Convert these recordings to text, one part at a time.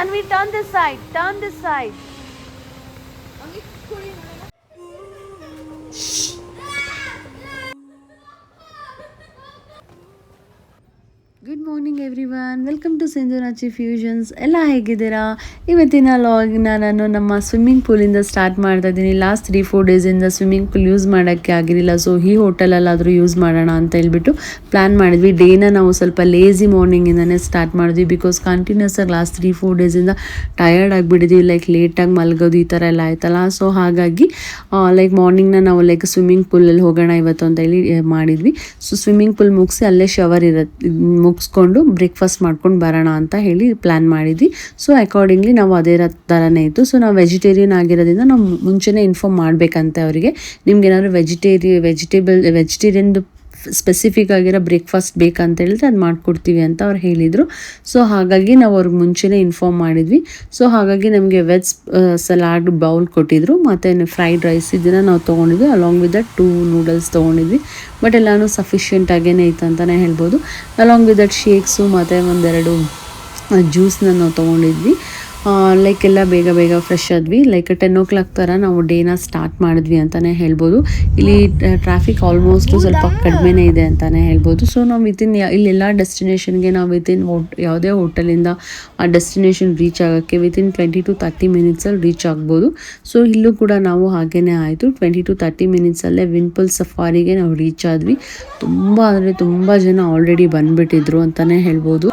Tanvi, turn this side. Turn this side. Good morning everyone, welcome to Sindhurachi fusions. ಎಲ್ಲ ಹೇಗಿದ್ದೀರಾ? ಇವತ್ತಿನ ಲಾಗ್ನ ನಾನು ನಮ್ಮ ಸ್ವಿಮ್ಮಿಂಗ್ ಪೂಲಿಂದ ಸ್ಟಾರ್ಟ್ ಮಾಡ್ತಾ ಇದ್ದೀನಿ. ಲಾಸ್ಟ್ 3-4 ಡೇಸಿಂದ ಸ್ವಿಮ್ಮಿಂಗ್ ಪೂಲ್ ಯೂಸ್ ಮಾಡೋಕ್ಕೆ ಆಗಿರಲಿಲ್ಲ. ಸೊ ಈ ಹೋಟೆಲಲ್ಲಾದರೂ ಯೂಸ್ ಮಾಡೋಣ ಅಂತ ಹೇಳ್ಬಿಟ್ಟು ಪ್ಲ್ಯಾನ್ ಮಾಡಿದ್ವಿ. ಡೇನ ನಾವು ಸ್ವಲ್ಪ ಲೇಸಿ ಮಾರ್ನಿಂಗಿಂದನೇ ಸ್ಟಾರ್ಟ್ ಮಾಡಿದ್ವಿ. ಬಿಕಾಸ್ ಕಂಟಿನ್ಯೂಸ್ ಆಗಿ ಲಾಸ್ಟ್ 3-4 ಡೇಸಿಂದ ಟಯರ್ಡ್ ಆಗಿಬಿಟ್ಟಿದ್ವಿ. ಲೈಕ್ ಲೇಟಾಗಿ ಮಲಗೋದು ಈ ಥರ ಎಲ್ಲ ಆಯ್ತಲ್ಲ. ಸೊ ಹಾಗಾಗಿ ಲೈಕ್ ಮಾರ್ನಿಂಗ್ನ ನಾವು ಲೈಕ್ ಸ್ವಿಮ್ಮಿಂಗ್ ಪೂಲಲ್ಲಿ ಹೋಗೋಣ ಇವತ್ತು ಅಂತ ಹೇಳಿ ಮಾಡಿದ್ವಿ. ಸೊ ಸ್ವಿಮ್ಮಿಂಗ್ ಪೂಲ್ ಮುಗಿಸಿ ಅಲ್ಲೇ ಶವರ್ ಇರುತ್ತೆ, ಮುಗಿಸ್ಕೊಂಡು ಬ್ರೇಕ್ಫಾಸ್ಟ್ ಮಾಡ್ಕೊಂಡು ಬರೋಣ ಅಂತ ಹೇಳಿ ಪ್ಲ್ಯಾನ್ ಮಾಡಿದ್ವಿ. ಸೊ ಅಕಾರ್ಡಿಂಗ್ಲಿ ನಾವು ಅದೇ ಥರನೇ ಇತ್ತು. ಸೊ ನಾವು ವೆಜಿಟೇರಿಯನ್ ಆಗಿರೋದ್ರಿಂದ ನಾವು ಮುಂಚೆನೇ ಇನ್ಫಾರ್ಮ್ ಮಾಡಬೇಕಂತೆ ಅವರಿಗೆ, ನಿಮ್ಗೆ ಏನಾದರೂ ವೆಜಿಟೇರಿಯನ್ದು ಸ್ಪೆಸಿಫಿಕ್ ಆಗಿರೋ ಬ್ರೇಕ್ಫಾಸ್ಟ್ ಬೇಕಂತ ಹೇಳಿದ್ರೆ ಅದು ಮಾಡಿಕೊಡ್ತೀವಿ ಅಂತ ಅವ್ರು ಹೇಳಿದರು. ಸೊ ಹಾಗಾಗಿ ನಾವು ಅವ್ರಿಗೆ ಮುಂಚೆನೇ ಇನ್ಫಾರ್ಮ್ ಮಾಡಿದ್ವಿ. ಸೊ ಹಾಗಾಗಿ ನಮಗೆ ವೆಜ್ ಸಲಾಡ್ ಬೌಲ್ ಕೊಟ್ಟಿದ್ರು, ಮತ್ತು ಫ್ರೈಡ್ ರೈಸ್ ಇದನ್ನು ನಾವು ತೊಗೊಂಡಿದ್ವಿ. ಅಲಾಂಗ್ ವಿತ್ ದಟ್ 2 ನೂಡಲ್ಸ್ ತೊಗೊಂಡಿದ್ವಿ. ಬಟ್ ಎಲ್ಲನೂ ಸಫಿಷಿಯೆಂಟ್ ಆಗೇ ಇತ್ತು ಅಂತಲೇ ಹೇಳ್ಬೋದು. ಅಲಾಂಗ್ ವಿತ್ ದಟ್ ಶೇಕ್ಸು ಮತ್ತು ಒಂದೆರಡು ಜ್ಯೂಸ್ನ ನಾವು ತೊಗೊಂಡಿದ್ವಿ. ಲೈಕ್ ಎಲ್ಲ ಬೇಗ ಫ್ರೆಶ್ ಆದ್ವಿ. ಲೈಕ್ 10 o'clock ಥರ ನಾವು ಡೇನ ಸ್ಟಾರ್ಟ್ ಮಾಡಿದ್ವಿ ಅಂತಲೇ ಹೇಳ್ಬೋದು. ಇಲ್ಲಿ ಟ್ರಾಫಿಕ್ ಆಲ್ಮೋಸ್ಟು ಸ್ವಲ್ಪ ಕಡಿಮೆನೇ ಇದೆ ಅಂತಲೇ ಹೇಳ್ಬೋದು. ಸೊ ನಾವು ಇಲ್ಲೆಲ್ಲ ಡೆಸ್ಟಿನೇಷನ್ಗೆ ನಾವು ಯಾವುದೇ ಹೋಟೆಲಿಂದ ಆ ಡೆಸ್ಟಿನೇಷನ್ ರೀಚ್ ಆಗೋಕ್ಕೆ 20 to 30 ಮಿನಿಟ್ಸಲ್ಲಿ ರೀಚ್ ಆಗ್ಬೋದು. ಸೊ ಇಲ್ಲೂ ಕೂಡ ನಾವು ಹಾಗೇ ಆಯಿತು. 20 to 30 ಮಿನಿಟ್ಸಲ್ಲೇ ವಿನ್ಪುಲ್ ಸಫಾರಿಗೆ ನಾವು ರೀಚ್ ಆದ್ವಿ. ತುಂಬ ಜನ ಆಲ್ರೆಡಿ ಬಂದುಬಿಟ್ಟಿದ್ರು ಅಂತಲೇ ಹೇಳ್ಬೋದು.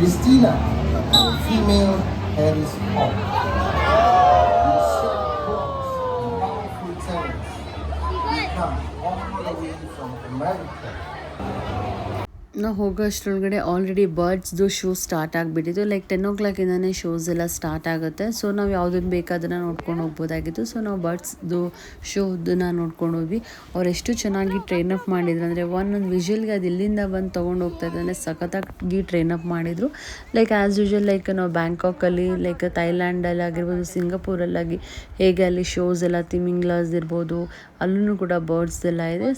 Christina, female Harris Hall. Powerful talents. Come all the way from America. ನಾವು ಹೋಗೋ ಅಷ್ಟರೊಳಗಡೆ ಆಲ್ರೆಡಿ ಬರ್ಡ್ಸ್ದು ಶೋ ಸ್ಟಾರ್ಟ್ ಆಗಿಬಿಟ್ಟಿತ್ತು. ಲೈಕ್ 10 o'clock ಇಂದನೇ ಶೋಸ್ ಎಲ್ಲ ಸ್ಟಾರ್ಟ್ ಆಗುತ್ತೆ. ಸೊ ನಾವು ಯಾವುದನ್ನು ಬೇಕಾದನ್ನು ನೋಡ್ಕೊಂಡು ಹೋಗ್ಬೋದಾಗಿತ್ತು. ಸೊ ನಾವು ಬರ್ಡ್ಸ್ದು ಶೋದನ್ನ ನೋಡ್ಕೊಂಡು ಹೋದ್ವಿ. ಅವ್ರು ಎಷ್ಟು ಚೆನ್ನಾಗಿ ಟ್ರೈನ್ ಅಪ್ ಮಾಡಿದ್ರು ಅಂದರೆ ಒಂದೊಂದು ವಿಷುವಲ್ಗೆ ಅದು ಇಲ್ಲಿಂದ ಬಂದು ತೊಗೊಂಡು ಹೋಗ್ತಾ ಇದ್ದಾನೆ, ಸಖತ್ತಾಗಿ ಟ್ರೈನ್ ಅಪ್ ಮಾಡಿದರು. ಲೈಕ್ ಆ್ಯಸ್ ಯೂಶುವಲ್ ಲೈಕ್ ನಾವು ಬ್ಯಾಂಕಾಕಲ್ಲಿ, ಲೈಕ್ ಥೈಲ್ಯಾಂಡಲ್ಲಿ ಆಗಿರ್ಬೋದು, ಸಿಂಗಪೂರಲ್ಲಾಗಿ ಹೇಗೆ ಅಲ್ಲಿ ಶೋಸ್ ಎಲ್ಲ ತಿಮಿಂಗ್ಲಾಸ್ ಇರ್ಬೋದು, ಅಲ್ಲೂ ಕೂಡ ಬರ್ಡ್ಸ್ ಎಲ್ಲ ಇದೆ.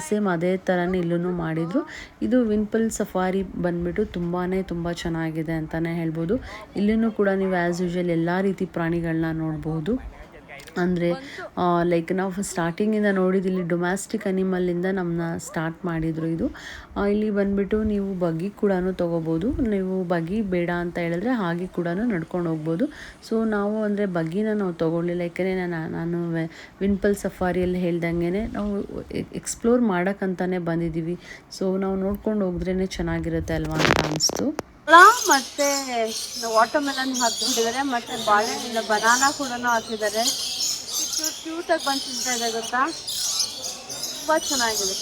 ಸೇಮ್ ಅದೇ ಥರನೇ ಇಲ್ಲೂ ಮಾಡಿದರು. ಇದು ವಿನ್ಪಲ್ ಸಫಾರಿ ಬಂದುಬಿಟ್ಟು ತುಂಬ ಚೆನ್ನಾಗಿದೆ ಅಂತಲೇ ಹೇಳ್ಬೋದು. ಇಲ್ಲೂ ಕೂಡ ನೀವು ಆ್ಯಸ್ ಯೂಶುವಲ್ ಎಲ್ಲ ರೀತಿ ಪ್ರಾಣಿಗಳನ್ನ ನೋಡ್ಬೋದು. ಅಂದರೆ ಲೈಕ್ ನಾವು ಸ್ಟಾರ್ಟಿಂಗಿಂದ ನೋಡಿದ್ದು ಡೊಮ್ಯಾಸ್ಟಿಕ್ ಅನಿಮಲಿಂದ ನಮ್ಮನ್ನ ಸ್ಟಾರ್ಟ್ ಮಾಡಿದರು. ಇದು ಇಲ್ಲಿ ಬಂದುಬಿಟ್ಟು ನೀವು ಬಗ್ಗಿ ಕೂಡ ತೊಗೋಬೋದು. ನೀವು ಬಗ್ಗಿ ಬೇಡ ಅಂತ ಹೇಳಿದ್ರೆ ಹಾಗೆ ಕೂಡ ನಡ್ಕೊಂಡು ಹೋಗ್ಬೋದು. ಸೊ ನಾವು ಅಂದರೆ ಬಗ್ಗಿನ ನಾವು ತೊಗೊಳ್ಳಿಲ್ಲ, ಯಾಕೆಂದರೆ ನಾನು ವಿನ್ಪಲ್ ಸಫಾರಿಯಲ್ಲಿ ಹೇಳ್ದಂಗೆ ನಾವು ಎಕ್ಸ್ಪ್ಲೋರ್ ಮಾಡೋಕ್ಕಂತಲೇ ಬಂದಿದ್ದೀವಿ. ಸೊ ನಾವು ನೋಡ್ಕೊಂಡು ಹೋಗಿದ್ರೇ ಚೆನ್ನಾಗಿರುತ್ತೆ ಅಲ್ವಾ ಅಂತ ಅನಿಸ್ತು. ಮತ್ತೆ ವಾಟರ್ ಮೆಲನ್ ಹಾಕಿದ್ದಾರೆ, ಮತ್ತೆ ಬಾಳೆಹಣ್ಣು ಬನಾನಾ ಕೂಡ ಹಾಕಿದ್ದಾರೆ. ಕ್ಯೂಟಾಗಿ ಬಂದು ತಿಂತಾ ಇದೆ ಗೊತ್ತಾ, ತುಂಬ ಚೆನ್ನಾಗಿದೆ.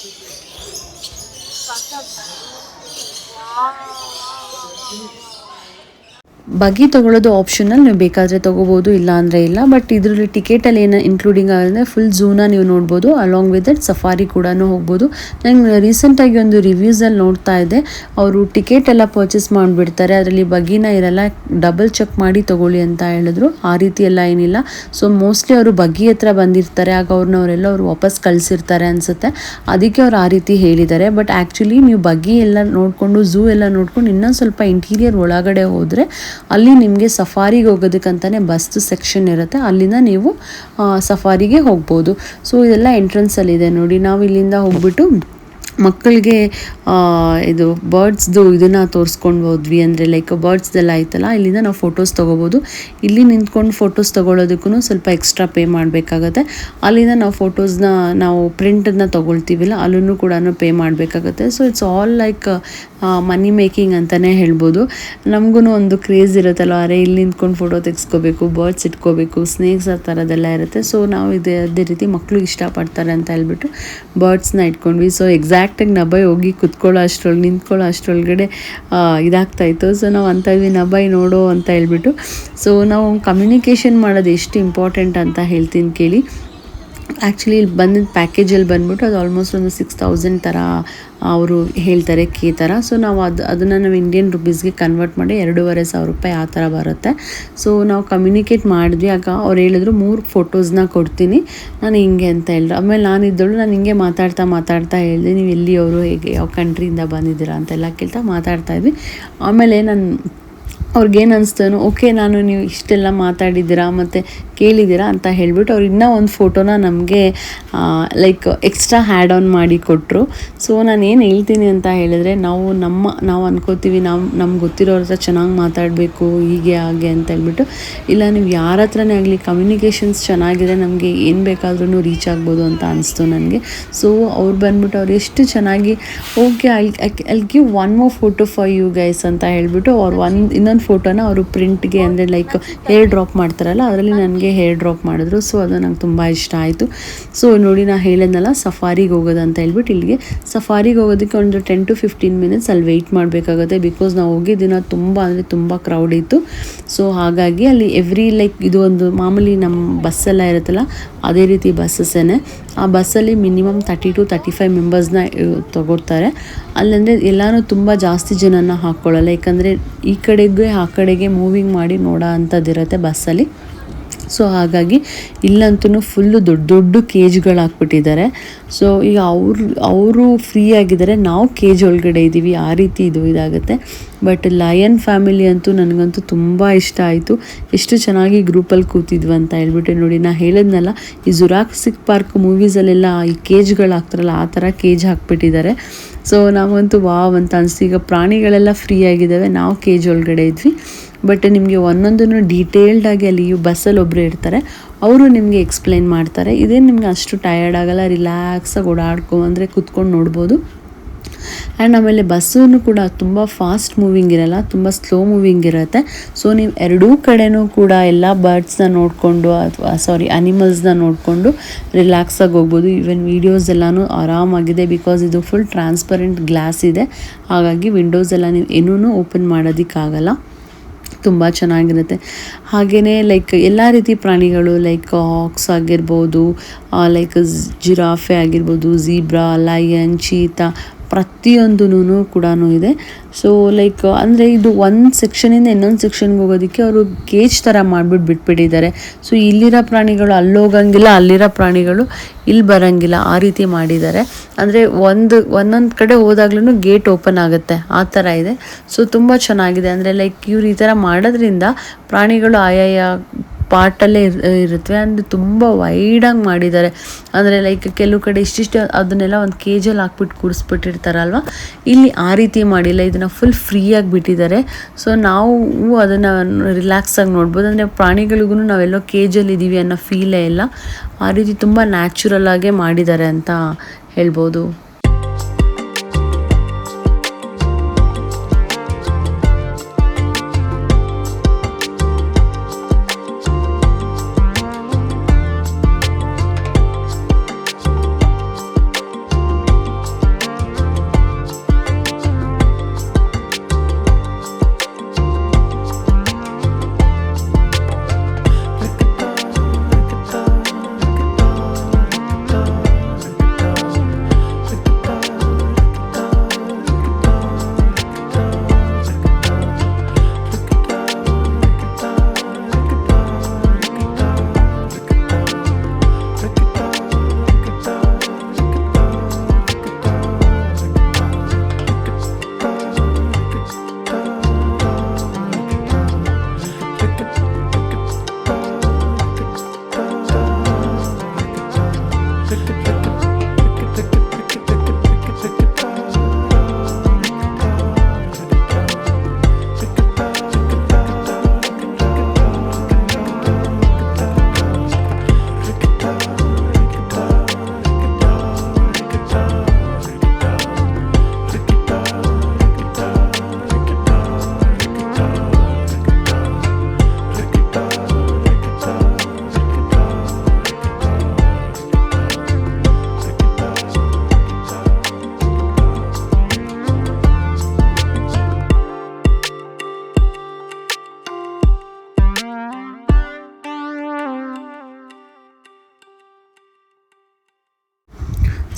ಬಗ್ಗಿ ತೊಗೊಳ್ಳೋದು ಆಪ್ಷನಲ್, ನೀವು ಬೇಕಾದರೆ ತೊಗೋಬೋದು, ಇಲ್ಲ ಅಂದರೆ ಇಲ್ಲ. ಬಟ್ ಇದರಲ್ಲಿ ಟಿಕೆಟಲ್ಲಿ ಏನು ಇನ್ಕ್ಲೂಡಿಂಗ್ ಆಗಿದೆ, ಫುಲ್ ಝೂನ ನೀವು ನೋಡ್ಬೋದು. ಅಲಾಂಗ್ ವಿತ್ ದಟ್ ಸಫಾರಿ ಕೂಡ ಹೋಗ್ಬೋದು. ನಂಗೆ ರೀಸೆಂಟಾಗಿ ಒಂದು ರಿವ್ಯೂಸಲ್ಲಿ ನೋಡ್ತಾ ಇದ್ದೆ, ಅವರು ಟಿಕೆಟ್ ಎಲ್ಲ ಪರ್ಚೇಸ್ ಮಾಡಿಬಿಡ್ತಾರೆ, ಅದರಲ್ಲಿ ಬಗ್ಗಿನ ಇರಲ್ಲ, ಡಬಲ್ ಚೆಕ್ ಮಾಡಿ ತೊಗೊಳ್ಳಿ ಅಂತ ಹೇಳಿದ್ರು. ಆ ರೀತಿ ಎಲ್ಲ ಏನಿಲ್ಲ. ಸೊ ಮೋಸ್ಟ್ಲಿ ಅವರು ಬಗ್ಗಿ ಹತ್ರ ಬಂದಿರ್ತಾರೆ, ಆಗ ಅವ್ರು ವಾಪಸ್ ಕಳಿಸಿರ್ತಾರೆ ಅನಿಸುತ್ತೆ, ಅದಕ್ಕೆ ಅವ್ರು ಆ ರೀತಿ ಹೇಳಿದ್ದಾರೆ. ಬಟ್ ಆ್ಯಕ್ಚುಲಿ ನೀವು ಬಗ್ಗಿ ಎಲ್ಲ ನೋಡಿಕೊಂಡು, ಝೂ ಎಲ್ಲ ನೋಡ್ಕೊಂಡು ಇನ್ನೊಂದು ಸ್ವಲ್ಪ ಇಂಟೀರಿಯರ್ ಒಳಗಡೆ ಹೋದರೆ ಅಲ್ಲಿ ನಿಮಗೆ ಸಫಾರಿಗೆ ಹೋಗೋದಕ್ಕಂತಲೇ ಬಸ್ದು ಸೆಕ್ಷನ್ ಇರುತ್ತೆ, ಅಲ್ಲಿಂದ ನೀವು ಸಫಾರಿಗೆ ಹೋಗ್ಬೋದು. ಸೊ ಇದೆಲ್ಲ ಎಂಟ್ರೆನ್ಸಲ್ಲಿದೆ ನೋಡಿ. ನಾವು ಇಲ್ಲಿಂದ ಹೋಗ್ಬಿಟ್ಟು ಮಕ್ಕಳಿಗೆ ಇದು ಬರ್ಡ್ಸ್ದು ಇದನ್ನು ತೋರಿಸ್ಕೊಂಡು ಹೋದ್ವಿ. ಅಂದರೆ ಲೈಕ್ ಬರ್ಡ್ಸ್ದೆಲ್ಲ ಆಯ್ತಲ್ಲ, ಇಲ್ಲಿಂದ ನಾವು ಫೋಟೋಸ್ ತೊಗೋಬೋದು. ಇಲ್ಲಿ ನಿಂತ್ಕೊಂಡು ಫೋಟೋಸ್ ತೊಗೊಳೋದಕ್ಕೂ ಸ್ವಲ್ಪ ಎಕ್ಸ್ಟ್ರಾ ಪೇ ಮಾಡಬೇಕಾಗತ್ತೆ. ಅಲ್ಲಿಂದ ನಾವು ಫೋಟೋಸ್ನ ನಾವು ಪ್ರಿಂಟನ್ನ ತೊಗೊಳ್ತೀವಿಲ್ಲ, ಅಲ್ಲೂ ಕೂಡ ಪೇ ಮಾಡಬೇಕಾಗತ್ತೆ. So it's all like money making ಅಂತಲೇ ಹೇಳ್ಬೋದು. ನಮಗೂ ಒಂದು ಕ್ರೇಜ್ ಇರುತ್ತಲ್ಲ, ಅರೆ ಇಲ್ಲಿ ನಿಂತ್ಕೊಂಡು ಫೋಟೋ ತೆಗೆಸ್ಕೋಬೇಕು, ಬರ್ಡ್ಸ್ ಇಟ್ಕೋಬೇಕು, ಸ್ನೇಕ್ಸ್ ಆ ಥರದ್ದೆಲ್ಲ ಇರುತ್ತೆ. ಸೊ ನಾವು ಅದೇ ರೀತಿ ಮಕ್ಕಳು ಇಷ್ಟಪಡ್ತಾರೆ ಅಂತ ಹೇಳ್ಬಿಟ್ಟು ಬರ್ಡ್ಸ್ನ ಇಟ್ಕೊಂಡ್ವಿ. ಸೊ ಎಕ್ಸಾಕ್ಟಾಗಿ ನಬಾಯ್ ಹೋಗಿ ನಿಂತ್ಕೊಳ್ಳೋ ಅಷ್ಟರೊಳಗಡೆ ಇದಾಗ್ತಾಯಿತ್ತು. ಸೊ ನಾವು ಅಂತ ಇದ್ವಿ ನಬಾಯ್ ನೋಡೋ ಅಂತ ಹೇಳ್ಬಿಟ್ಟು. ಸೊ ನಾವು ಕಮ್ಯುನಿಕೇಷನ್ ಮಾಡೋದು ಎಷ್ಟು ಇಂಪಾರ್ಟೆಂಟ್ ಅಂತ ಹೇಳ್ತೀನಿ ಕೇಳಿ. ಆ್ಯಕ್ಚುಲಿ ಇಲ್ಲಿ ಬಂದಿದ್ದ ಪ್ಯಾಕೇಜಲ್ಲಿ ಬಂದ್ಬಿಟ್ಟು ಅದು ಆಲ್ಮೋಸ್ಟ್ ಒಂದು 6000 ಥರ ಅವರು ಹೇಳ್ತಾರೆ ಕೆ ಥರ. ಸೊ ನಾವು ಅದನ್ನು ನಾವು ಇಂಡಿಯನ್ ರುಪೀಸ್ಗೆ ಕನ್ವರ್ಟ್ ಮಾಡಿ 2500 ರೂಪಾಯಿ ಆ ಥರ ಬರುತ್ತೆ. ಸೊ ನಾವು ಕಮ್ಯುನಿಕೇಟ್ ಮಾಡಿದ್ವಿ. ಆಗ ಅವ್ರು ಹೇಳಿದ್ರು 3 ಫೋಟೋಸ್ನ ಕೊಡ್ತೀನಿ ನಾನು ಹಿಂಗೆ ಅಂತ ಹೇಳಿದ್ರು. ಆಮೇಲೆ ನಾನಿದ್ದಳು ನಾನು ಹಿಂಗೆ ಮಾತಾಡ್ತಾ ಹೇಳಿದೆ ನೀವು ಎಲ್ಲಿಯವರು, ಹೇಗೆ ಯಾವ ಕಂಟ್ರಿಯಿಂದ ಬಂದಿದ್ದೀರಾ ಅಂತೆಲ್ಲ ಕೇಳ್ತಾ ಮಾತಾಡ್ತಾ ಇದ್ವಿ. ಆಮೇಲೆ ನಾನು ಅವ್ರಿಗೇನು ಅನಿಸ್ತಾನೋ ಓಕೆ ನಾನು ನೀವು ಇಷ್ಟೆಲ್ಲ ಮಾತಾಡಿದ್ದೀರಾ ಮತ್ತು ಕೇಳಿದ್ದೀರಾ ಅಂತ ಹೇಳ್ಬಿಟ್ಟು ಅವ್ರು ಇನ್ನೂ ಒಂದು ಫೋಟೋನ ನಮಗೆ ಲೈಕ್ ಎಕ್ಸ್ಟ್ರಾ ಹ್ಯಾಡ್ ಆನ್ ಮಾಡಿ ಕೊಟ್ಟರು. ಸೊ ನಾನು ಏನು ಹೇಳ್ತೀನಿ ಅಂತ ಹೇಳಿದ್ರೆ ನಾವು ಅನ್ಕೋತೀವಿ ನಮ್ಗೆ ಗೊತ್ತಿರೋರ ಹತ್ರ ಚೆನ್ನಾಗಿ ಮಾತಾಡಬೇಕು ಹೀಗೆ ಹಾಗೆ ಅಂತ ಹೇಳ್ಬಿಟ್ಟು. ಇಲ್ಲ ನೀವು ಯಾರ ಹತ್ರನೇ ಆಗಲಿ ಕಮ್ಯುನಿಕೇಷನ್ಸ್ ಚೆನ್ನಾಗಿದೆ ನಮಗೆ ಏನು ಬೇಕಾದ್ರೂ ರೀಚ್ ಆಗ್ಬೋದು ಅಂತ ಅನಿಸ್ತು ನನಗೆ. ಸೊ ಅವ್ರು ಬಂದ್ಬಿಟ್ಟು ಅವ್ರು ಎಷ್ಟು ಚೆನ್ನಾಗಿ okay I give one more photo for you guys ಅಂತ ಹೇಳ್ಬಿಟ್ಟು ಅವ್ರು ಇನ್ನೊಂದು ಫೋಟೋನ ಅವರು ಪ್ರಿಂಟ್ಗೆ ಅಂದರೆ ಲೈಕ್ ಹೇರ್ ಡ್ರಾಪ್ ಮಾಡ್ತಾರಲ್ಲ ಅದರಲ್ಲಿ ನನಗೆ ಹೇರ್ ಡ್ರಾಪ್ ಮಾಡಿದ್ರು. ಸೊ ಅದು ನಂಗೆ ತುಂಬ ಇಷ್ಟ ಆಯಿತು. ಸೊ ನೋಡಿ ನಾನು ಹೇಳಿದ್ನಲ್ಲ ಸಫಾರಿಗೆ ಹೋಗೋದಂತ ಹೇಳ್ಬಿಟ್ಟು ಇಲ್ಲಿಗೆ ಸಫಾರಿಗೆ ಹೋಗೋದಕ್ಕೆ ಒಂದು 10 to 15 ಮಿನಿಟ್ಸ್ ಅಲ್ಲಿ ವೆಯ್ಟ್ ಮಾಡಬೇಕಾಗುತ್ತೆ. ಬಿಕಾಸ್ ನಾವು ಹೋಗಿದ್ದಿನ ತುಂಬ ಕ್ರೌಡ್ ಇತ್ತು. ಸೊ ಹಾಗಾಗಿ ಅಲ್ಲಿ ಲೈಕ್ ಇದು ಒಂದು ಮಾಮೂಲಿ ನಮ್ಮ ಬಸ್ಸೆಲ್ಲ ಇರುತ್ತಲ್ಲ ಅದೇ ರೀತಿ ಬಸ್ಸಸ್ಸೇ. ಆ ಬಸ್ಸಲ್ಲಿ ಮಿನಿಮಮ್ 30 to 35 ಮೆಂಬರ್ಸ್ನ ತಗೊಳ್ತಾರೆ. ಅಲ್ಲಂದರೆ ಎಲ್ಲನೂ ತುಂಬ ಜಾಸ್ತಿ ಜನನ ಹಾಕ್ಕೊಳ್ಳಲ್ಲ, ಯಾಕಂದರೆ ಈ ಕಡೆಗೆ ಆ ಕಡೆಗೆ ಮೂವಿಂಗ್ ಮಾಡಿ ನೋಡೋ ಅಂಥದ್ದಿರುತ್ತೆ ಬಸ್ಸಲ್ಲಿ. ಸೊ ಹಾಗಾಗಿ ಇಲ್ಲಂತೂ ಫುಲ್ಲು ದೊಡ್ಡ ಕೇಜ್ಗಳು ಹಾಕ್ಬಿಟ್ಟಿದ್ದಾರೆ. ಸೊ ಈಗ ಅವರು ಫ್ರೀ ಆಗಿದ್ದಾರೆ, ನಾವು ಕೇಜ್ ಒಳಗಡೆ ಇದ್ದೀವಿ, ಆ ರೀತಿ ಇದಾಗುತ್ತೆ. ಬಟ್ ಲಯನ್ ಫ್ಯಾಮಿಲಿ ಅಂತೂ ನನಗಂತೂ ತುಂಬ ಇಷ್ಟ ಆಯಿತು. ಎಷ್ಟು ಚೆನ್ನಾಗಿ ಗ್ರೂಪಲ್ಲಿ ಕೂತಿದ್ವಿ ಅಂತ ಹೇಳ್ಬಿಟ್ಟು. ನೋಡಿ ನಾನು ಹೇಳಿದ್ನಲ್ಲ ಈ ಜುರಾಸಿಕ್ ಪಾರ್ಕ್ ಮೂವೀಸಲ್ಲೆಲ್ಲ ಈ ಕೇಜ್ಗಳು ಹಾಕ್ತಾರಲ್ಲ ಆ ಥರ ಕೇಜ್ ಹಾಕ್ಬಿಟ್ಟಿದ್ದಾರೆ. ಸೊ ನಾವಂತೂ ವಾವ್ ಅಂತ ಅನಿಸ್ತು. ಈಗ ಪ್ರಾಣಿಗಳೆಲ್ಲ ಫ್ರೀ ಆಗಿದ್ದಾವೆ, ನಾವು ಕೇಜ್ ಒಳಗಡೆ ಇದ್ವಿ. ಬಟ್ ನಿಮಗೆ ಒಂದೊಂದನ್ನು ಡೀಟೇಲ್ಡಾಗಿ ಅಲ್ಲಿ ಬಸ್ಸಲ್ಲಿ ಒಬ್ಬರು ಇರ್ತಾರೆ, ಅವರು ನಿಮಗೆ ಎಕ್ಸ್ಪ್ಲೈನ್ ಮಾಡ್ತಾರೆ. ಇದೇನು ನಿಮ್ಗೆ ಅಷ್ಟು ಟಯರ್ಡ್ ಆಗಲ್ಲ, ರಿಲ್ಯಾಕ್ಸಾಗಿ ಓಡಾಡ್ಕೊಂಡ್ರೆ ಕೂತ್ಕೊಂಡು ನೋಡ್ಬೋದು. ಆ್ಯಂಡ್ ಆಮೇಲೆ ಬಸ್ಸೂ ಕೂಡ ತುಂಬ ಫಾಸ್ಟ್ ಮೂವಿಂಗ್ ಇರಲ್ಲ, ತುಂಬ ಸ್ಲೋ ಮೂವಿಂಗ್ ಇರುತ್ತೆ. ಸೊ ನೀವು ಎರಡೂ ಕಡೆನೂ ಕೂಡ ಎಲ್ಲ ಬರ್ಡ್ಸ್ನ ನೋಡಿಕೊಂಡು ಅನಿಮಲ್ಸ್ನ ನೋಡಿಕೊಂಡು ರಿಲ್ಯಾಕ್ಸಾಗಿ ಹೋಗ್ಬೋದು. ಈವನ್ ವೀಡಿಯೋಸ್ ಎಲ್ಲನೂ ಆರಾಮಾಗಿದೆ. ಬಿಕಾಸ್ ಇದು ಫುಲ್ ಟ್ರಾನ್ಸ್ಪರೆಂಟ್ ಗ್ಲಾಸ್ ಇದೆ, ಹಾಗಾಗಿ ವಿಂಡೋಸ್ ಎಲ್ಲ ನೀವು ಏನೂ ಓಪನ್ ಮಾಡೋದಕ್ಕಾಗಲ್ಲ. ತುಂಬ ಚೆನ್ನಾಗಿರುತ್ತೆ. ಹಾಗೆಯೇ ಲೈಕ್ ಎಲ್ಲ ರೀತಿ ಪ್ರಾಣಿಗಳು ಲೈಕ್ ಹಾಕ್ಸ್ ಆಗಿರ್ಬೋದು, ಲೈಕ್ ಜಿರಾಫೆ ಆಗಿರ್ಬೋದು, ಝೀಬ್ರಾ, ಲಯನ್, ಚೀತಾ ಪ್ರತಿಯೊಂದೂ ಕೂಡ ಇದೆ. ಸೊ ಲೈಕ್ ಅಂದರೆ ಇದು ಒಂದು ಸೆಕ್ಷನಿಂದ ಇನ್ನೊಂದು ಸೆಕ್ಷನ್ಗೆ ಹೋಗೋದಕ್ಕೆ ಅವರು ಕೇಜ್ ಥರ ಬಿಟ್ಬಿಟ್ಟಿದ್ದಾರೆ. ಸೊ ಇಲ್ಲಿರೋ ಪ್ರಾಣಿಗಳು ಅಲ್ಲೋಗಂಗಿಲ್ಲ, ಅಲ್ಲಿರೋ ಪ್ರಾಣಿಗಳು ಇಲ್ಲಿ ಬರೋಂಗಿಲ್ಲ, ಆ ರೀತಿ ಮಾಡಿದ್ದಾರೆ. ಅಂದರೆ ಒಂದೊಂದು ಕಡೆ ಹೋದಾಗ್ಲೂ ಗೇಟ್ ಓಪನ್ ಆಗುತ್ತೆ, ಆ ಥರ ಇದೆ. ಸೊ ತುಂಬ ಚೆನ್ನಾಗಿದೆ. ಅಂದರೆ ಲೈಕ್ ಇವ್ರು ಈ ಥರ ಮಾಡೋದ್ರಿಂದ ಪ್ರಾಣಿಗಳು ಆಯಾಯ ಪಾರ್ಟಲ್ಲೇ ಇರುತ್ತವೆ. ಅಂದರೆ ತುಂಬ ವೈಡಾಗಿ ಮಾಡಿದ್ದಾರೆ. ಅಂದರೆ ಲೈಕ್ ಕೆಲವು ಕಡೆ ಇಷ್ಟಿಷ್ಟು ಅದನ್ನೆಲ್ಲ ಒಂದು ಕೇಜಲ್ಲಿ ಹಾಕ್ಬಿಟ್ಟು ಕೂರಿಸ್ಬಿಟ್ಟಿರ್ತಾರಲ್ವ, ಇಲ್ಲಿ ಆ ರೀತಿ ಮಾಡಿಲ್ಲ, ಇದನ್ನು ಫುಲ್ ಫ್ರೀಯಾಗಿ ಬಿಟ್ಟಿದ್ದಾರೆ. ಸೊ ನಾವು ಅದನ್ನು ರಿಲ್ಯಾಕ್ಸಾಗಿ ನೋಡ್ಬೋದು. ಅಂದರೆ ಪ್ರಾಣಿಗಳಿಗೂ ನಾವೆಲ್ಲೋ ಕೇಜಲ್ಲಿ ಇದ್ದೀವಿ ಅನ್ನೋ ಫೀಲೇ ಇಲ್ಲ, ಆ ರೀತಿ ತುಂಬ ನ್ಯಾಚುರಲ್ ಆಗೇ ಮಾಡಿದ್ದಾರೆ ಅಂತ ಹೇಳ್ಬೋದು.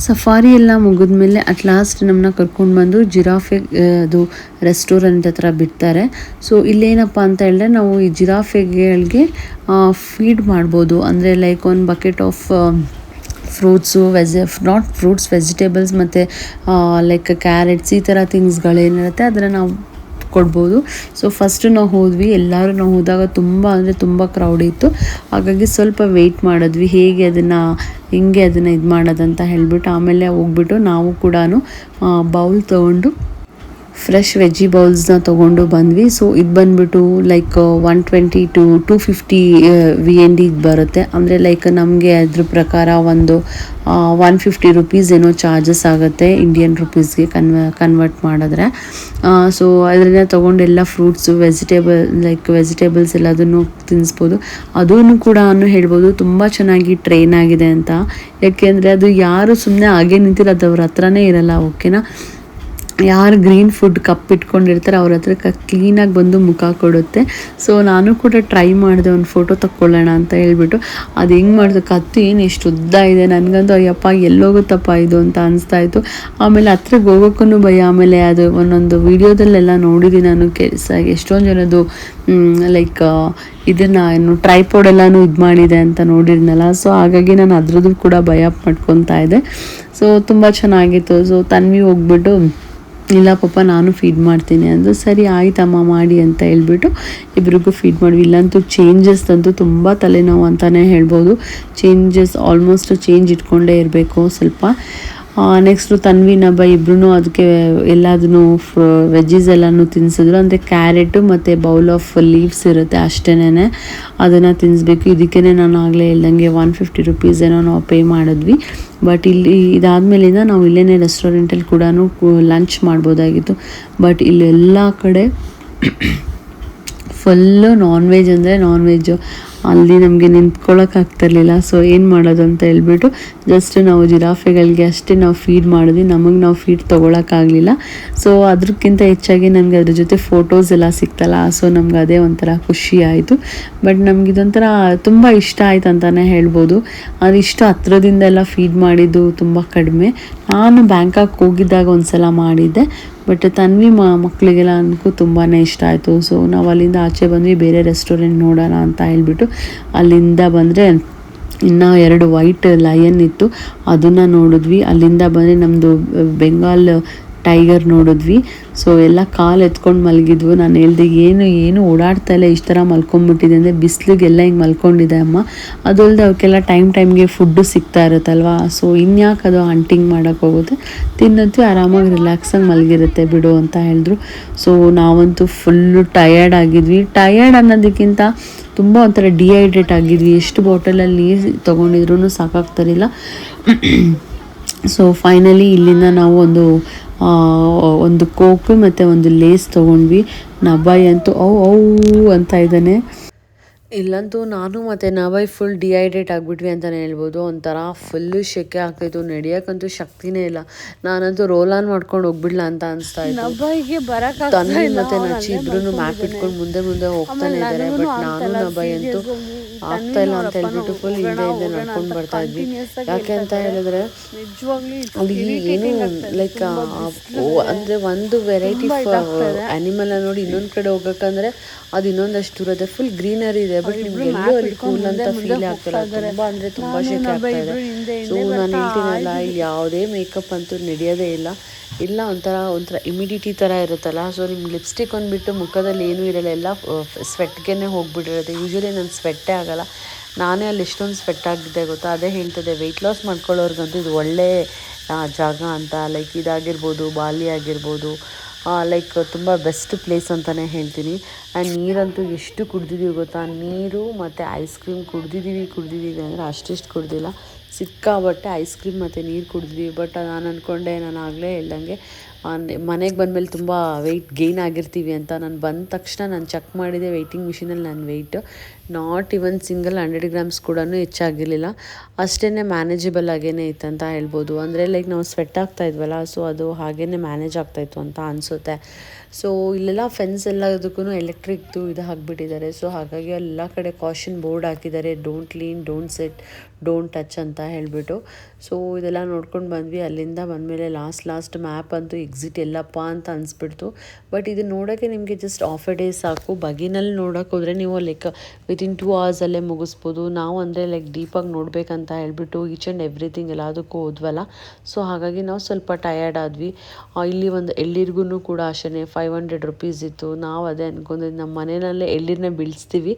ಸಫಾರಿ ಎಲ್ಲ ಮುಗಿದ್ಮೇಲೆ ಅಟ್ ಲಾಸ್ಟ್ ನಮ್ಮನ್ನ ಕರ್ಕೊಂಡು ಬಂದು ಜಿರಾಫೆ ಅದು ರೆಸ್ಟೋರೆಂಟ್ ಹತ್ರ ಬಿಡ್ತಾರೆ. ಸೊ ಇಲ್ಲೇನಪ್ಪ ಅಂತ ಹೇಳಿದ್ರೆ ನಾವು ಈ ಜಿರಾಫೆಗಳಿಗೆ ಫೀಡ್ ಮಾಡ್ಬೋದು. ಅಂದರೆ ಲೈಕ್ ಒಂದು bucket of fruits not fruits vegetables ಮತ್ತು ಲೈಕ್ ಕ್ಯಾರೆಟ್ಸ್ ಈ ಥರ ಥಿಂಗ್ಸ್ಗಳೇನಿರುತ್ತೆ ಅದನ್ನು ನಾವು ಕೊಡ್ಬೋದು. ಸೊ ಫಸ್ಟು ನಾವು ಹೋದ್ವಿ, ಎಲ್ಲರೂ ನಾವು ಹೋದಾಗ ತುಂಬ ಅಂದರೆ ತುಂಬ ಕ್ರೌಡ್ ಇತ್ತು. ಹಾಗಾಗಿ ಸ್ವಲ್ಪ ವೆಯ್ಟ್ ಮಾಡಿದ್ವಿ ಹೇಗೆ ಹಿಂಗೆ ಅದನ್ನು ಇದು ಮಾಡೋದಂತ ಹೇಳಿಬಿಟ್ಟು. ಆಮೇಲೆ ಹೋಗ್ಬಿಟ್ಟು ನಾವು ಕೂಡ ಬೌಲ್ ತೊಗೊಂಡು ಫ್ರೆಶ್ ವೆಜ್ಜಿ ಬೌಲ್ಸ್ನ ತೊಗೊಂಡು ಬಂದ್ವಿ. ಸೊ ಇದು ಬಂದುಬಿಟ್ಟು ಲೈಕ್ 120 to 250 VND ಬರುತ್ತೆ. ಅಂದರೆ ಲೈಕ್ ನಮಗೆ ಅದ್ರ ಪ್ರಕಾರ ಒಂದು 150 ರುಪೀಸ್ ಏನೋ ಚಾರ್ಜಸ್ ಆಗುತ್ತೆ ಇಂಡಿಯನ್ ರುಪೀಸ್ಗೆ ಕನ್ವರ್ಟ್ ಮಾಡಿದ್ರೆ. ಸೊ ಅದರಿಂದ ತೊಗೊಂಡು ಎಲ್ಲ ಫ್ರೂಟ್ಸು ವೆಜಿಟೇಬಲ್ಸ್ ಎಲ್ಲದನ್ನು ತಿನ್ನಿಸ್ಬೋದು. ಅದನ್ನು ಕೂಡ ಹೇಳ್ಬೋದು ತುಂಬ ಚೆನ್ನಾಗಿ ಟ್ರೈನ್ ಆಗಿದೆ ಅಂತ. ಯಾಕೆಂದರೆ ಅದು ಯಾರು ಸುಮ್ಮನೆ ಹಾಗೆ ನಿಂತಿರೋದು ಅವ್ರ ಹತ್ರನೇ ಇರಲ್ಲ. ಓಕೆನಾ, ಯಾರು ಗ್ರೀನ್ ಫುಡ್ ಕಪ್ ಇಟ್ಕೊಂಡಿರ್ತಾರೆ ಅವ್ರ ಹತ್ರ ಕ್ಲೀನಾಗಿ ಬಂದು ಮುಖ ಕೊಡುತ್ತೆ. ಸೊ ನಾನು ಕೂಡ ಟ್ರೈ ಮಾಡಿದೆ ಒಂದು ಫೋಟೋ ತಕ್ಕೊಳ್ಳೋಣ ಅಂತ ಹೇಳ್ಬಿಟ್ಟು. ಅದು ಹೆಂಗೆ ಮಾಡಿದೆ, ಕತ್ತು ಏನು ಎಷ್ಟು ಉದ್ದ ಇದೆ, ನನಗಂತೂ ಅಯ್ಯಪ್ಪ ಎಲ್ಲೋಗುತ್ತಪ್ಪ ಇದು ಅಂತ ಅನಿಸ್ತಾಯಿತ್ತು. ಆಮೇಲೆ ಹತ್ರಕ್ಕೆ ಹೋಗೋಕ್ಕೂ ಭಯ. ಆಮೇಲೆ ಅದು ಒಂದೊಂದು ವೀಡಿಯೋದಲ್ಲೆಲ್ಲ ನೋಡಿದ್ದೀನಿ ನಾನು ಎಷ್ಟೊಂದು ಜನದ್ದು ಲೈಕ್ ಇದನ್ನು ಏನು ಟ್ರೈಪೋಡ್ ಎಲ್ಲನೂ ಇದು ಮಾಡಿದೆ ಅಂತ ನೋಡಿದ್ನಲ್ಲ. ಸೊ ಹಾಗಾಗಿ ನಾನು ಅದ್ರದ್ದು ಕೂಡ ಭಯ ಪಡ್ಕೊತಾ ಇದ್ದೆ. ಸೊ ತುಂಬ ಚೆನ್ನಾಗಿತ್ತು. ಸೊ ತನ್ವಿ ಹೋಗ್ಬಿಟ್ಟು ಇಲ್ಲ ಪಾಪ ನಾನು ಫೀಡ್ ಮಾಡ್ತೀನಿ ಅಂದು. ಸರಿ ಆಯ್ತಮ್ಮ ಮಾಡಿ ಅಂತ ಹೇಳ್ಬಿಟ್ಟು ಇಬ್ರಿಗೂ ಫೀಡ್ ಮಾಡಿವಿ. ಇಲ್ಲಂತೂ ಚೇಂಜಸ್ ಅಂತೂ ತುಂಬ ತಲೆನೋವು ಅಂತಲೇ ಹೇಳ್ಬೋದು. ಆಲ್ಮೋಸ್ಟ್ ಚೇಂಜ್ ಇಟ್ಕೊಂಡೇ ಇರಬೇಕು ಸ್ವಲ್ಪ. ನೆಕ್ಸ್ಟು ತನ್ವಿ ನಬ ಇಬ್ರು ಅದಕ್ಕೆ ಎಲ್ಲದನ್ನು ವೆಜ್ಜೀಸ್ ಎಲ್ಲನೂ ತಿನ್ನಿಸಿದ್ರು. ಅಂದರೆ ಕ್ಯಾರೆಟು ಮತ್ತು ಬೌಲ್ ಆಫ್ ಲೀವ್ಸ್ ಇರುತ್ತೆ ಅಷ್ಟೇನೆ, ಅದನ್ನು ತಿನ್ನಿಸ್ಬೇಕು. ಇದಕ್ಕೇ ನಾನು ಆಗಲೇ ಹೇಳ್ದಂಗೆ 150 ರುಪೀಸ್ ಏನೋ ನಾವು ಪೇ ಮಾಡಿದ್ವಿ. ಬಟ್ ಇಲ್ಲಿ ಇದಾದಮೇಲಿಂದ ನಾವು ಇಲ್ಲೇ ರೆಸ್ಟೋರೆಂಟಲ್ಲಿ ಕೂಡ ಲಂಚ್ ಮಾಡ್ಬೋದಾಗಿತ್ತು. ಬಟ್ ಇಲ್ಲಿ ಎಲ್ಲ ಕಡೆ ಫುಲ್ಲು ನಾನ್ ವೆಜ್ ಅಂದರೆ ನಾನ್ ವೆಜ್ಜು. ಅಲ್ಲಿ ನಮಗೆ ನಿಂತ್ಕೊಳ್ಳೋಕ್ಕಾಗ್ತಿರ್ಲಿಲ್ಲ. ಸೊ ಏನು ಮಾಡೋದು ಅಂತ ಹೇಳ್ಬಿಟ್ಟು ಜಸ್ಟ್ ನಾವು ಜಿರಾಫೆಗಳಿಗೆ ಅಷ್ಟೇ ನಾವು ಫೀಡ್ ಮಾಡಿದ್ವಿ. ನಾವು ಫೀಡ್ ತೊಗೊಳಕ್ಕಾಗಲಿಲ್ಲ. ಸೊ ಅದಕ್ಕಿಂತ ಹೆಚ್ಚಾಗಿ ನನಗೆ ಅದ್ರ ಜೊತೆ ಫೋಟೋಸ್ ಎಲ್ಲ ಸಿಕ್ತಲ್ಲ, ಸೊ ನಮ್ಗೆ ಅದೇ ಒಂಥರ ಖುಷಿ ಆಯಿತು. ಬಟ್ ನಮಗಿದೊಂಥರ ತುಂಬ ಇಷ್ಟ ಆಯ್ತು ಅಂತಲೇ ಹೇಳ್ಬೋದು. ಅದು ಇಷ್ಟು ಹತ್ರದಿಂದ ಎಲ್ಲ ಫೀಡ್ ಮಾಡಿದ್ದು ತುಂಬ ಕಡಿಮೆ. ನಾನು ಬ್ಯಾಂಕಾಕ್ ಹೋಗಿದ್ದಾಗ ಒಂದು ಸಲ ಮಾಡಿದ್ದೆ. ಬಟ್ ತನ್ವಿ ಮಕ್ಕಳಿಗೆಲ್ಲ ನನಗೂ ತುಂಬಾ ಇಷ್ಟ ಆಯಿತು. ಸೊ ನಾವು ಅಲ್ಲಿಂದ ಆಚೆ ಬಂದ್ವಿ, ಬೇರೆ ರೆಸ್ಟೋರೆಂಟ್ ನೋಡೋಣ ಅಂತ ಹೇಳ್ಬಿಟ್ಟು. ಅಲ್ಲಿಂದ ಬಂದರೆ ಇನ್ನೂ 2 ವೈಟ್ ಲಯನ್ ಇತ್ತು, ಅದನ್ನು ನೋಡಿದ್ವಿ. ಅಲ್ಲಿಂದ ಬಂದರೆ ನಮ್ಮದು ಬೆಂಗಾಲ್ ಟೈಗರ್ ನೋಡಿದ್ವಿ. ಸೊ ಎಲ್ಲ ಕಾಲು ಎತ್ಕೊಂಡು ಮಲಗಿದ್ವು. ನಾನು ಹೇಳ್ದೆ ಏನು ಓಡಾಡ್ತಾ ಇಲ್ಲ, ಇಷ್ಟು ಥರ ಮಲ್ಕೊಂಡ್ಬಿಟ್ಟಿದೆ ಅಂದರೆ ಬಿಸಿಲಿಗೆಲ್ಲ ಹಿಂಗೆ ಮಲ್ಕೊಂಡಿದೆ ಅಮ್ಮ. ಅದು ಅಲ್ಲದೆ ಅವಕ್ಕೆಲ್ಲ ಟೈಮ್ಗೆ ಫುಡ್ಡು ಸಿಗ್ತಾ ಇರುತ್ತಲ್ವ. ಸೊ ಇನ್ಯಾಕೆ ಅದು ಹಂಟಿಂಗ್ ಮಾಡೋಕ್ಕೆ ಹೋಗುತ್ತೆ, ತಿನ್ನೋದು ಆರಾಮಾಗಿ ರಿಲ್ಯಾಕ್ಸಾಗಿ ಮಲಗಿರುತ್ತೆ ಬಿಡು ಅಂತ ಹೇಳಿದ್ರು. ಸೊ ನಾವಂತೂ ಫುಲ್ಲು ಟಯರ್ಡ್ ಆಗಿದ್ವಿ. ಟಯರ್ಡ್ ಅನ್ನೋದಕ್ಕಿಂತ ತುಂಬ ಒಂಥರ ಡಿಹೈಡ್ರೇಟ್ ಆಗಿದ್ವಿ. ಎಷ್ಟು ಬಾಟಲಲ್ಲಿ ನೀರು ತೊಗೊಂಡಿದ್ರೂ ಸಾಕಾಗ್ತಿರಲಿಲ್ಲ. ಸೊ ಫೈನಲಿ ಇಲ್ಲಿಂದ ನಾವು ಒಂದು ಕೋಕು ಮತ್ತು ಒಂದು ಲೇಸ್ ತೊಗೊಂಡ್ವಿ. ನಬಾಯಿ ಅಂತೂ ಅಂತ ಇದ್ದಾನೆ. ಇಲ್ಲಂತೂ ನಾನು ಮತ್ತು ನಬಾಯಿ ಫುಲ್ ಡಿಹೈಡ್ರೇಟ್ ಆಗಿಬಿಟ್ವಿ ಅಂತಲೇ ಹೇಳ್ಬೋದು. ಒಂಥರ ಫುಲ್ಲು ಶೆಕೆ ಆಗ್ತಾಯಿತ್ತು, ನಡೆಯೋಕ್ಕಂತೂ ಶಕ್ತಿನೇ ಇಲ್ಲ. ನಾನಂತೂ ರೋಲ್ ಆನ್ ಮಾಡ್ಕೊಂಡು ಹೋಗ್ಬಿಡ್ಲ ಅಂತ ಅನಿಸ್ತಾ ಇತ್ತು. ತನ್ವಿ ಮತ್ತು ನಚ್ಚಿ ಇಬ್ರು ಮ್ಯಾಪ್ ಇಟ್ಕೊಂಡು ಮುಂದೆ ಹೋಗ್ತಾನೆ ಇದ್ದಾರೆ. ಬಟ್ ನಾನು ನಬಾಯಿ ಅಂತೂ ಆಗ್ತಾ ಇಲ್ಲ ಅಂತ ಹೇಳ್ಬಿಟ್ಟು ಫುಲ್ ಹಿಂದೆ ನಡ್ಕೊಂಡು ಬರ್ತಾ ಇದ್ವಿ. ಯಾಕೆ ಅಂತ ಹೇಳಿದ್ರೆ ಅಲ್ಲಿ ಏನು ಲೈಕ್ ಅಂದರೆ ಒಂದು ವೆರೈಟಿ ಆ್ಯನಿಮಲ್ ನೋಡಿ ಇನ್ನೊಂದು ಕಡೆ ಹೋಗ್ಬೇಕಂದ್ರೆ ಅದು ಇನ್ನೊಂದಷ್ಟು ದೂರ ಇದೆ, ಫುಲ್ ಗ್ರೀನರಿ ಇದೆ. ಬಟ್ ನಿಮ್ಗೆ ಎಲ್ಲೂ ಅಲ್ಲಿ ಕೂಲ್ ಅಂತ ಫೀಲ್ ಆಗ್ತಿಲ್ಲ, ತುಂಬ ಅಂದರೆ ತುಂಬ ಶೆಕೆ ಆಗ್ತಾ ಇದೆ. ಸೊ ನಾನು ಹೇಳ್ತೀನಲ್ಲ, ಇಲ್ಲಿ ಯಾವುದೇ ಮೇಕಪ್ ಅಂತೂ ನಡೆಯೋದೇ ಇಲ್ಲ ಒಂಥರ ಇಮಿಡಿಟಿ ಥರ ಇರುತ್ತಲ್ಲ. ಸೊ ನಿಮ್ಗೆ ಲಿಪ್ಸ್ಟಿಕ್ ಅಂದ್ಬಿಟ್ಟು ಮುಖದಲ್ಲಿ ಏನೂ ಇರಲ್ಲ, ಎಲ್ಲ ಸ್ವೆಟ್ಗೆ ಹೋಗ್ಬಿಟ್ಟಿರುತ್ತೆ. ಯೂಶ್ವಲಿ ನಾನು ಸ್ವೆಟ್ಟೇ ಆಗೋಲ್ಲ. ನಾನೇ ಅಲ್ಲಿ ಎಷ್ಟೊಂದು ಸ್ವೆಟ್ ಆಗಿದ್ದೆ ಗೊತ್ತಾ. ಅದೇ ಹೇಳ್ತದೆ, ವೆಯ್ಟ್ ಲಾಸ್ ಮಾಡ್ಕೊಳ್ಳೋರ್ಗಂತೂ ಇದು ಒಳ್ಳೆ ಜಾಗ ಅಂತ. ಲೈಕ್ ಇದಾಗಿರ್ಬೋದು, ಬಾಲಿ ಆಗಿರ್ಬೋದು, ಲೈಕ್ ತುಂಬ ಬೆಸ್ಟ್ ಪ್ಲೇಸ್ ಅಂತಲೇ ಹೇಳ್ತೀನಿ. ಆ್ಯಂಡ್ ನೀರಂತೂ ಎಷ್ಟು ಕುಡ್ದಿದ್ದೀವಿ ಗೊತ್ತಾ. ನೀರು ಮತ್ತು ಐಸ್ ಕ್ರೀಮ್ ಕುಡ್ದಿದ್ದೀವಿ ಅಂದರೆ ಅಷ್ಟಿಷ್ಟು ಕುಡ್ದಿಲ್ಲ, ಸಿಕ್ಕಾಬಟ್ಟೆ ಐಸ್ ಕ್ರೀಮ್ ಮತ್ತು ನೀರು ಕುಡಿದ್ವಿ. ಬಟ್ ನಾನು ಅಂದ್ಕೊಂಡೆ, ನಾನು ಆಗಲೇ ಹೇಳ್ದಂಗೆ ಮನೆಗೆ ಬಂದಮೇಲೆ ತುಂಬ ವೆಯ್ಟ್ ಗೇನ್ ಆಗಿರ್ತೀವಿ ಅಂತ ನಾನು ಬಂದ ತಕ್ಷಣ ನಾನು ಚೆಕ್ ಮಾಡಿದೆ ವೆಯ್ಟಿಂಗ್ ಮಿಷಿನಲ್ಲಿ ನನ್ನ weight not even single 100 grams ಕೂಡ ಹೆಚ್ಚಾಗಿರಲಿಲ್ಲ. ಅಷ್ಟೇ ಮ್ಯಾನೇಜಬಲ್ ಆಗೇ ಇತ್ತಂತ ಹೇಳ್ಬೋದು. ಅಂದರೆ ಲೈಕ್ ನಾವು ಸ್ವೆಟ್ ಆಗ್ತಾ ಇದ್ವಲ್ಲ, ಸೊ ಅದು ಹಾಗೇ ಮ್ಯಾನೇಜ್ ಆಗ್ತಾಯಿತ್ತು ಅಂತ ಅನಿಸುತ್ತೆ. ಸೊ ಇಲ್ಲೆಲ್ಲ ಫೆನ್ಸ್ ಎಲ್ಲದಕ್ಕೂ ಎಲೆಕ್ಟ್ರಿಕ್ದು ಇದು ಹಾಕಿಬಿಟ್ಟಿದ್ದಾರೆ. ಸೊ ಹಾಗಾಗಿ ಎಲ್ಲ ಕಡೆ ಕಾಷನ್ ಬೋರ್ಡ್ ಹಾಕಿದ್ದಾರೆ, don't lean, don't set, don't touch ಅಂತ ಹೇಳಿಬಿಟ್ಟು. ಸೊ ಇದೆಲ್ಲ ನೋಡ್ಕೊಂಡು ಬಂದ್ವಿ. ಅಲ್ಲಿಂದ ಬಂದಮೇಲೆ ಲಾಸ್ಟ್ ಮ್ಯಾಪ್ ಅಂತೂ ಎಕ್ಸಿಟ್ ಎಲ್ಲಪ್ಪ ಅಂತ ಅನಿಸ್ಬಿಡ್ತು. ಬಟ್ ಇದು ನೋಡೋಕ್ಕೆ ನಿಮಗೆ ಜಸ್ಟ್ ಆಫ್ ಎ ಡೇ ಸಾಕು. ಬಗಿನಲ್ಲಿ ನೋಡೋಕೆ ಹೋದರೆ ನೀವು ಲೈಕ್ ವಿತಿನ್ 2 ಅವರ್ಸಲ್ಲೇ ಮುಗಿಸ್ಬೋದು. ನಾವು ಅಂದರೆ ಲೈಕ್ ಡೀಪಾಗಿ ನೋಡಬೇಕಂತ ಹೇಳ್ಬಿಟ್ಟು ಈಚ್ ಆ್ಯಂಡ್ ಎವ್ರಿಥಿಂಗ್ ಎಲ್ಲದಕ್ಕೂ ಹೋದ್ವಲ್ಲ, ಸೊ ಹಾಗಾಗಿ ನಾವು ಸ್ವಲ್ಪ ಟಯರ್ಡ್ ಆದ್ವಿ. ಇಲ್ಲಿ ಒಂದು ಎಳ್ಳೀರಿಗೂ ಕೂಡ ಅಷ್ಟೇ 500 ರುಪೀಸ್ ಇತ್ತು. ನಾವು ಅದೇ ಅಂದ್ಕೊಂಡಿದ್ದು, ನಮ್ಮ ಮನೆಯಲ್ಲೇ ಎಳ್ಳೀರನ್ನ ಬೀಳಿಸ್ತೀವಿ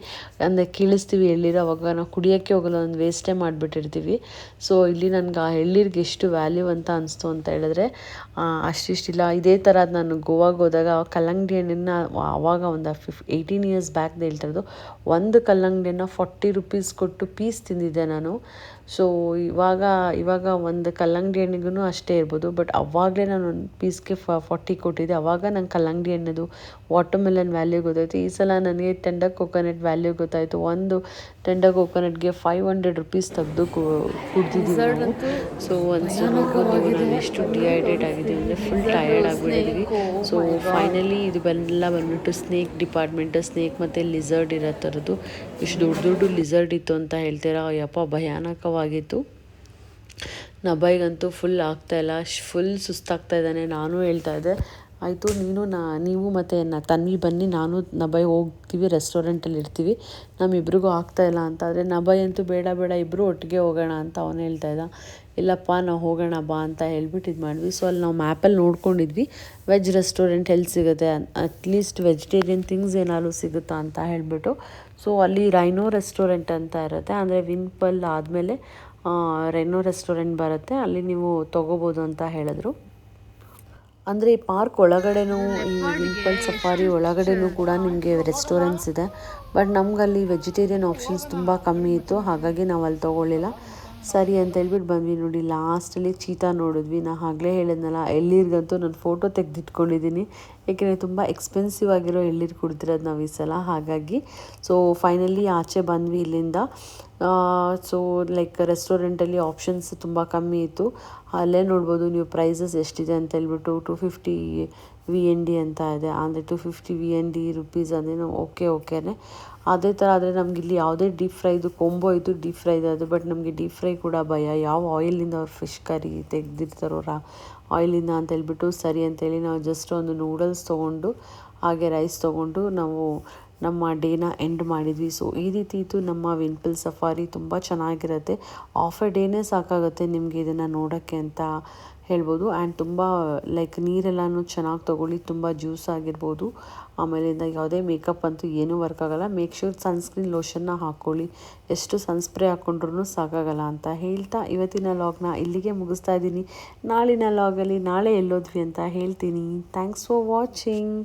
ಅಂದರೆ ಕೀಳಿಸ್ತೀವಿ ಎಳ್ಳೀರು, ಅವಾಗ ನಾವು ಕುಡಿಯೋಕ್ಕೆ ಹೋಗಲ್ಲ, ಒಂದು ವೇಸ್ಟೇ ಮಾಡಿಬಿಟ್ಟಿರ್ತೀವಿ. ಸೊ ಇಲ್ಲಿ ನನಗೆ ಆ ಎಳ್ಳೀರಿಗೆ ಎಷ್ಟು ವ್ಯಾಲ್ಯೂ ಅಂತ ಅನಿಸ್ತು ಅಂತ ಹೇಳಿದ್ರೆ ಅಷ್ಟಿಷ್ಟಿಲ್ಲ. ಇದೇ ಥರ ನಾನು ಗೋವಾಗೆ ಹೋದಾಗ ಕಲ್ಲಂಗಡಿ ಹಣ್ಣನ್ನು ಆವಾಗ ಒಂದು 18 ಇಯರ್ಸ್ ಬ್ಯಾಕ್ದು ಹೇಳ್ತಿರೋದು, ಒಂದು ಕಲ್ಲಂಗಡಿಯನ್ನು 40 ರುಪೀಸ್ ಕೊಟ್ಟು ಪೀಸ್ ತಿಂದಿದ್ದೆ ನಾನು. ಸೊ ಇವಾಗ ಒಂದು ಕಲ್ಲಂಗಡಿ ಹಣ್ಣಿಗೂ ಅಷ್ಟೇ ಇರ್ಬೋದು, ಬಟ್ ಅವಾಗಲೇ ನಾನು ಒಂದು ಪೀಸ್ಗೆ 40 ಕೊಟ್ಟಿದ್ದೆ. ಅವಾಗ ನಂಗೆ ಕಲ್ಲಂಗಡಿ ಹಣ್ಣದು ವಾಟರ್ಮೆಲನ್ ವ್ಯಾಲ್ಯೂ ಗೊತ್ತಾಯಿತು. ಈ ಸಲ ನನಗೆ ಟೆಂಡರ್ ಕೋಕೋನಟ್ ವ್ಯಾಲ್ಯೂ ಗೊತ್ತಾಯಿತು. ಒಂದು ಟೆಂಡರ್ ಕೋಕೋನಟ್ಗೆ 500 ರುಪೀಸ್ ತೆಗೆದು ಕುಡ್ದಿದ್ದೀವಿ ನಾವು. ಸೊ ಒಂದು ನಾನು ಎಷ್ಟು ಡಿಹೈಡ್ರೇಟ್ ಆಗಿದ್ದೀವಿ ಅಂದರೆ ಫುಲ್ ಟಯರ್ಡ್ ಆಗಿಬಿಟ್ಟಿದ್ದೀವಿ. ಸೊ ಫೈನಲಿ ಇದು ಬಂದ್ಬಿಟ್ಟು ಸ್ನೇಕ್ ಡಿಪಾರ್ಟ್ಮೆಂಟ್, ಸ್ನೇಕ್ ಮತ್ತು ಲಿಸರ್ಡ್ ಇರೋ ಥರದ್ದು. ಇಷ್ಟು ದೊಡ್ಡ ಲಿಸರ್ಡ್ ಇತ್ತು ಅಂತ ಹೇಳ್ತೀರಾ, ಯಪ್ಪ ಭಯಾನಕವಾಗಿತ್ತು. ನಬೈಗಂತೂ ಫುಲ್ ಆಗ್ತಾಯಿಲ್ಲ, ಫುಲ್ ಸುಸ್ತಾಗ್ತಾ ಇದ್ದಾನೆ. ನಾನು ಹೇಳ್ತಾ ಇದ್ದೆ, ಆಯಿತು ನೀವು ಮತ್ತು ತನ್ವಿ ಬನ್ನಿ, ನಾನು ನಬೈ ಹೋಗ್ತೀವಿ, ರೆಸ್ಟೋರೆಂಟಲ್ಲಿ ಇರ್ತೀವಿ, ನಮ್ಮಿಬ್ರಿಗೂ ಆಗ್ತಾಯಿಲ್ಲ ಅಂತ. ಆದರೆ ನಬೈ ಅಂತೂ ಬೇಡ ಇಬ್ಬರು ಒಟ್ಟಿಗೆ ಹೋಗೋಣ ಅಂತ ಅವನು ಹೇಳ್ತಾ ಇದ್ದ. ಇಲ್ಲಪ್ಪ ನಾವು ಹೋಗೋಣ ಬಾ ಅಂತ ಹೇಳ್ಬಿಟ್ಟು ಇದು ಮಾಡಿದ್ವಿ. ಸೊ ಅಲ್ಲಿ ನಾವು ಮ್ಯಾಪಲ್ಲಿ ನೋಡ್ಕೊಂಡಿದ್ವಿ ವೆಜ್ ರೆಸ್ಟೋರೆಂಟ್ ಎಲ್ಲಿ ಸಿಗುತ್ತೆ, ಅಟ್ಲೀಸ್ಟ್ ವೆಜಿಟೇರಿಯನ್ ಥಿಂಗ್ಸ್ ಏನಾದ್ರು ಸಿಗುತ್ತಾ ಅಂತ ಹೇಳಿಬಿಟ್ಟು. ಸೊ ಅಲ್ಲಿ ರೈನೋ ರೆಸ್ಟೋರೆಂಟ್ ಅಂತ ಇರುತ್ತೆ, ಅಂದರೆ ವಿನ್ಪಲ್ ಆದಮೇಲೆ ರೈನೋ ರೆಸ್ಟೋರೆಂಟ್ ಬರುತ್ತೆ, ಅಲ್ಲಿ ನೀವು ತೊಗೋಬೋದು ಅಂತ ಹೇಳಿದ್ರು. ಅಂದರೆ ಈ ಪಾರ್ಕ್ ಒಳಗಡೆನೂ, ಈ ವಿನ್ಪಲ್ ಸಫಾರಿ ಒಳಗಡೆನೂ ಕೂಡ ನಿಮಗೆ ರೆಸ್ಟೋರೆಂಟ್ಸ್ ಇದೆ. ಬಟ್ ನಮಗಲ್ಲಿ ವೆಜಿಟೇರಿಯನ್ ಆಪ್ಷನ್ಸ್ ತುಂಬ ಕಮ್ಮಿ ಇತ್ತು, ಹಾಗಾಗಿ ನಾವು ಅಲ್ಲಿ ತೊಗೊಳ್ಳಿಲ್ಲ. ಸರಿ ಅಂತ ಹೇಳ್ಬಿಟ್ಟು ಬಂದ್ವಿ. ನೋಡಿ ಲಾಸ್ಟಲ್ಲಿ ಚೀತಾ ನೋಡಿದ್ವಿ. ನಾನು ಆಗಲೇ ಹೇಳಿದ್ನಲ್ಲ, ಎಳ್ಳೀರಿಗಂತೂ ನಾನು ಫೋಟೋ ತೆಗೆದಿಟ್ಕೊಂಡಿದ್ದೀನಿ, ಏಕೆಂದರೆ ತುಂಬ ಎಕ್ಸ್ಪೆನ್ಸಿವ್ ಆಗಿರೋ ಎಳ್ಳೀರು ಕುಡ್ದಿರೋದು ನಾವು ಈ ಸಲ, ಹಾಗಾಗಿ. ಸೊ ಫೈನಲಿ ಆಚೆ ಬಂದ್ವಿ ಇಲ್ಲಿಂದ. ಸೊ ಲೈಕ್ ರೆಸ್ಟೋರೆಂಟಲ್ಲಿ ಆಪ್ಷನ್ಸ್ ತುಂಬ ಕಮ್ಮಿ ಇತ್ತು. ಅಲ್ಲೇ ನೋಡ್ಬೋದು ನೀವು ಪ್ರೈಸಸ್ ಎಷ್ಟಿದೆ ಅಂತ ಹೇಳ್ಬಿಟ್ಟು. 250 VND ಅಂತ ಇದೆ, ಅಂದರೆ 250 VND ರುಪೀಸ್ ಅಂದೇನು ಓಕೆನೇ. ಅದೇ ಥರ ಆದರೆ ನಮಗಿಲ್ಲಿ ಯಾವುದೇ ಡೀಪ್ ಫ್ರೈದು ಕೊಂಬೋ ಇತ್ತು, ಡೀಪ್ ಫ್ರೈದು ಅದು. ಬಟ್ ನಮಗೆ ಡೀಪ್ ಫ್ರೈ ಕೂಡ ಭಯ, ಯಾವ ಆಯಿಲಿಂದ ಅವ್ರು ಫಿಶ್ ಕರಿ ತೆಗೆದಿರ್ತಾರೋ ಆಯಿಲಿಂದ ಅಂತ ಹೇಳ್ಬಿಟ್ಟು. ಸರಿ ಅಂತೇಳಿ ನಾವು ಜಸ್ಟ್ ಒಂದು ನೂಡಲ್ಸ್ ತೊಗೊಂಡು ಹಾಗೆ ರೈಸ್ ತೊಗೊಂಡು ನಾವು ನಮ್ಮ ಡೇನ ಎಂಡ್ ಮಾಡಿದ್ವಿ. ಸೊ ಈ ರೀತಿ ಇತ್ತು ನಮ್ಮ ವಿನ್ಪಲ್ ಸಫಾರಿ. ತುಂಬ ಚೆನ್ನಾಗಿರುತ್ತೆ, ಆಫ್ ಎ ಡೇನೇ ಸಾಕಾಗುತ್ತೆ ನಿಮಗೆ ಇದನ್ನು ನೋಡೋಕ್ಕೆ ಅಂತ ಹೇಳ್ಬೋದು. ಆ್ಯಂಡ್ ತುಂಬ ಲೈಕ್ ನೀರೆಲ್ಲನೂ ಚೆನ್ನಾಗಿ ತೊಗೊಳ್ಳಿ, ತುಂಬ ಜ್ಯೂಸ್ ಆಗಿರ್ಬೋದು. ಆಮೇಲಿಂದ ಯಾವುದೇ ಮೇಕಪ್ ಅಂತೂ ಏನೂ ವರ್ಕ್ ಆಗೋಲ್ಲ. ಮೇಕ್ ಶ್ಯೂರ್ ಸನ್ಸ್ಕ್ರೀನ್ ಲೋಷನ್ನ ಹಾಕ್ಕೊಳ್ಳಿ, ಎಷ್ಟು ಸನ್ಸ್ಪ್ರೇ ಹಾಕ್ಕೊಂಡ್ರೂ ಸಾಕಾಗಲ್ಲ ಅಂತ ಹೇಳ್ತಾ ಇವತ್ತಿನ ಲಾಗ್ನ ಇಲ್ಲಿಗೆ ಮುಗಿಸ್ತಾ ಇದ್ದೀನಿ. ನಾಳಿನ ಲಾಗಲ್ಲಿ ನಾಳೆ ಎಲ್ಲೋದ್ವಿ ಅಂತ ಹೇಳ್ತೀನಿ. Thanks for watching.